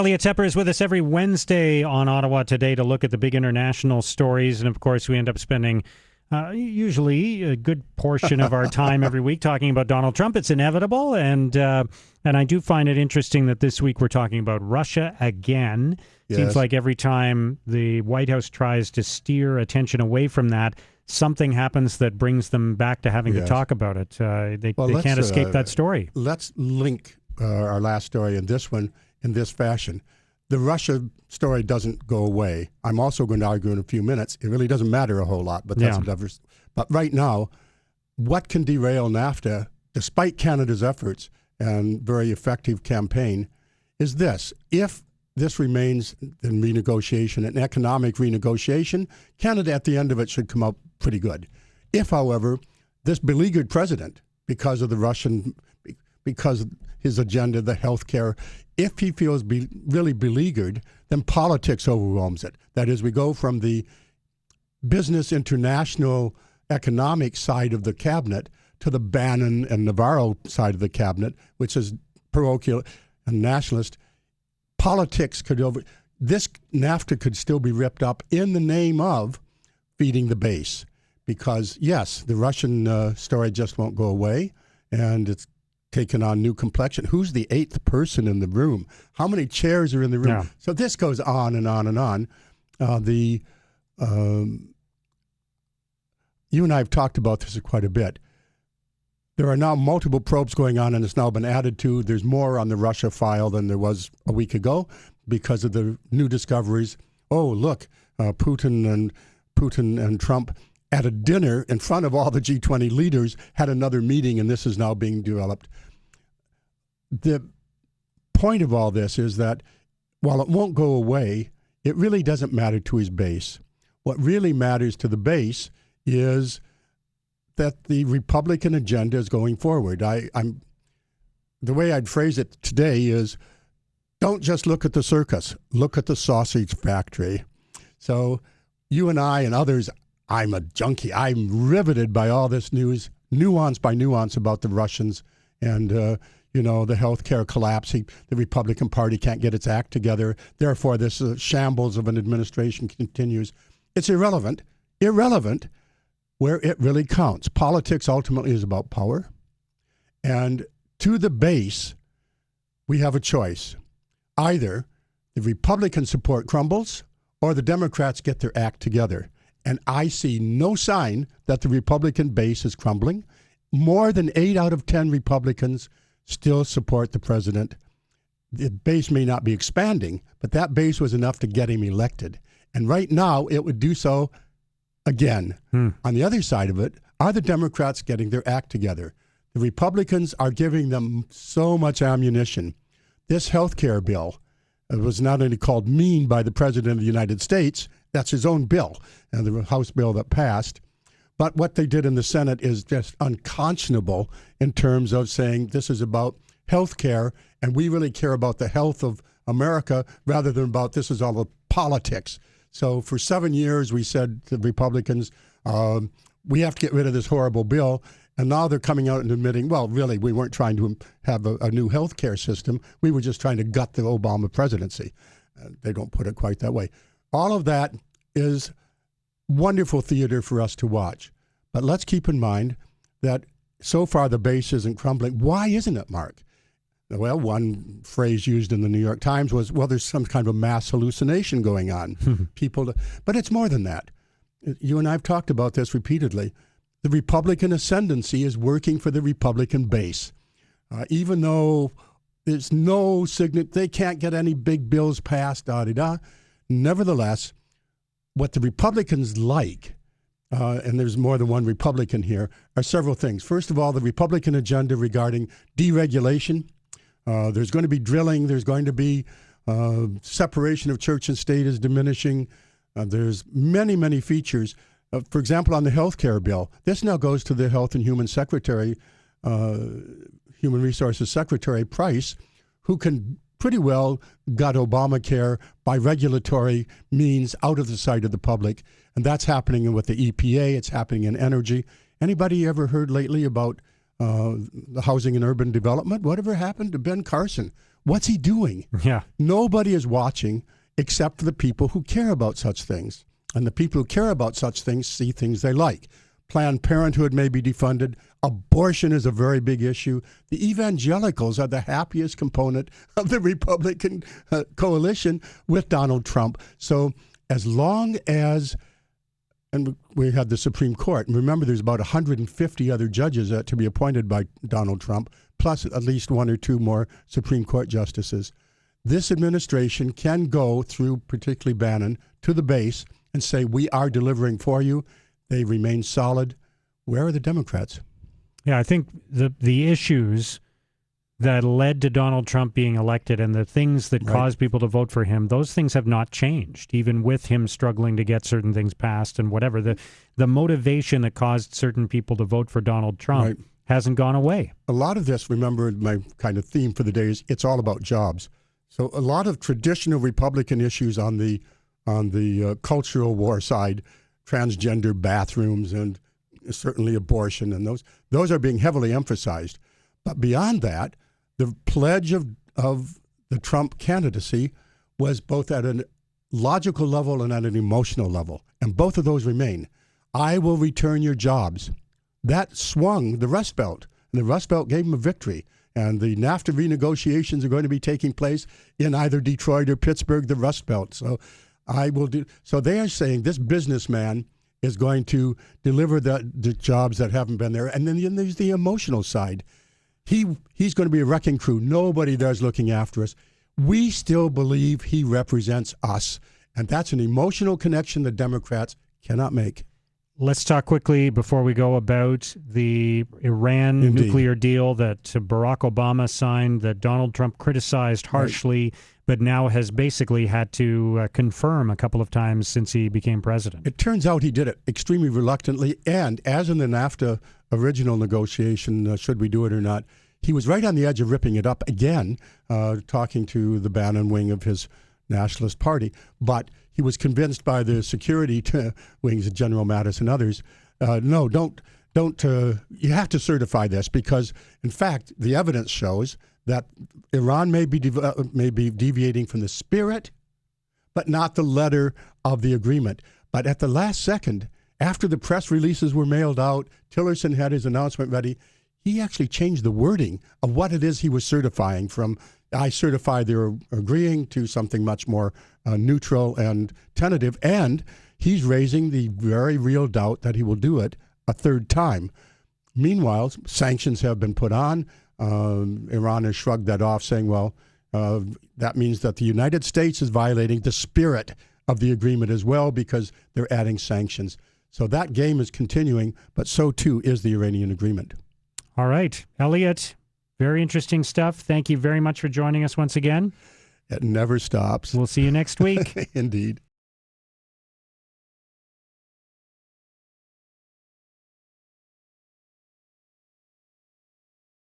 Elliot Tepper is with us every Wednesday on Ottawa Today to look at the big international stories. And, of course, we end up spending usually a good portion of our time every week talking about Donald Trump. It's inevitable. And I do find it interesting that this week we're talking about Russia again. Yes. Seems like every time the White House tries to steer attention away from that, something happens that brings them back to having to talk about it. They can't escape that story. Let's link our last story and this one in this fashion. The Russia story doesn't go away. I'm also going to argue in a few minutes. It really doesn't matter a whole lot, but that's another. But right now, what can derail NAFTA, despite Canada's efforts and very effective campaign, is this. If this remains in renegotiation, an economic renegotiation, Canada at the end of it should come out pretty good. If, however, this beleaguered president, because of the Russian, because of his agenda, the health care, if he feels really beleaguered, then politics overwhelms it. That is, we go from the business international economic side of the cabinet to the Bannon and Navarro side of the cabinet, which is parochial and nationalist. Politics this NAFTA could still be ripped up in the name of feeding the base. Because, yes, the Russian story just won't go away, and it's taken on new complexion. Who's the eighth person in the room? How many chairs are in the room? Yeah. So this goes on and on and on. You and I have talked about this quite a bit. There are now multiple probes going on, and it's now been added to. There's more on the Russia file than there was a week ago because of the new discoveries. Oh, look, Putin and Trump at a dinner in front of all the G20 leaders had another meeting, and this is now being developed. The point of all this is that while it won't go away, it really doesn't matter to his base. What really matters to the base is that the Republican agenda is going forward. The way I'd phrase it today is, don't just look at the circus, look at the sausage factory. So you and I and others, I'm a junkie. I'm riveted by all this news, nuance by nuance about the Russians and, the healthcare collapse. The Republican Party can't get its act together. Therefore, this shambles of an administration continues. It's irrelevant where it really counts. Politics ultimately is about power. And to the base, we have a choice. Either the Republican support crumbles or the Democrats get their act together. And I see no sign that the Republican base is crumbling. More than 8 out of 10 Republicans still support the president. The base may not be expanding, but that base was enough to get him elected. And right now, it would do so again. On the other side of it, are the Democrats getting their act together? The Republicans are giving them so much ammunition. This health care bill was not only called mean by the President of the United States, that's his own bill, and the House bill that passed. But what they did in the Senate is just unconscionable in terms of saying this is about health care, and we really care about the health of America rather than about this is all the politics. So for 7 years, we said to the Republicans, we have to get rid of this horrible bill. And now they're coming out and admitting, well, really, we weren't trying to have a new health care system. We were just trying to gut the Obama presidency. They don't put it quite that way. All of that is wonderful theater for us to watch. But let's keep in mind that so far the base isn't crumbling. Why isn't it, Mark? Well, one phrase used in the New York Times was, well, there's some kind of a mass hallucination going on. But it's more than that. You and I have talked about this repeatedly. The Republican ascendancy is working for the Republican base. Even though there's no signet, they can't get any big bills passed, Nevertheless, what the Republicans like, and there's more than one Republican here, are several things. First of all, the Republican agenda regarding deregulation. There's going to be drilling. There's going to be separation of church and state is diminishing. There's many, many features. For example, on the health care bill, this now goes to the Health and Human Secretary, Human Resources Secretary Price, who can pretty well gut Obamacare by regulatory means out of the sight of the public. And that's happening with the EPA. It's happening in energy. Anybody ever heard lately about the housing and urban development? Whatever happened to Ben Carson? What's he doing? Yeah. Nobody is watching except for the people who care about such things. And the people who care about such things see things they like. Planned Parenthood may be defunded. Abortion is a very big issue. The evangelicals are the happiest component of the Republican coalition with Donald Trump. So as long as, and we had the Supreme Court, and remember there's about 150 other judges to be appointed by Donald Trump, plus at least one or two more Supreme Court justices. This administration can go through, particularly Bannon, to the base and say, we are delivering for you. They remain solid. Where are the Democrats? Yeah, I think the issues that led to Donald Trump being elected and the things that caused people to vote for him, those things have not changed, even with him struggling to get certain things passed and whatever. The motivation that caused certain people to vote for Donald Trump hasn't gone away. A lot of this, remember, my kind of theme for the day is it's all about jobs. So a lot of traditional Republican issues on the cultural war side, transgender bathrooms and certainly abortion, and those are being heavily emphasized. But beyond that, the pledge of the Trump candidacy was both at a logical level and at an emotional level, and both of those remain. I will return your jobs. That swung the Rust Belt, and the Rust Belt gave him a victory. And the NAFTA renegotiations are going to be taking place in either Detroit or Pittsburgh, the Rust Belt. So So they are saying this businessman is going to deliver the jobs that haven't been there. And then there's the emotional side. He's going to be a wrecking crew. Nobody there's looking after us. We still believe he represents us. And that's an emotional connection the Democrats cannot make. Let's talk quickly before we go about the Iran nuclear deal that Barack Obama signed, that Donald Trump criticized harshly, but now has basically had to confirm a couple of times since he became president. It turns out he did it extremely reluctantly, and as in the NAFTA original negotiation, should we do it or not, he was right on the edge of ripping it up again, talking to the Bannon wing of his Nationalist Party, but he was convinced by the security wings of General Mattis and others, no, don't. You have to certify this because, in fact, the evidence shows that Iran may be deviating from the spirit, but not the letter of the agreement. But at the last second, after the press releases were mailed out, Tillerson had his announcement ready. He actually changed the wording of what it is he was certifying from I certify they're agreeing to something much more neutral and tentative, and he's raising the very real doubt that he will do it a third time. Meanwhile, sanctions have been put on. Iran has shrugged that off, saying, well, that means that the United States is violating the spirit of the agreement as well because they're adding sanctions. So that game is continuing, but so too is the Iranian agreement. All right. Elliot, very interesting stuff. Thank you very much for joining us once again. It never stops. We'll see you next week. Indeed.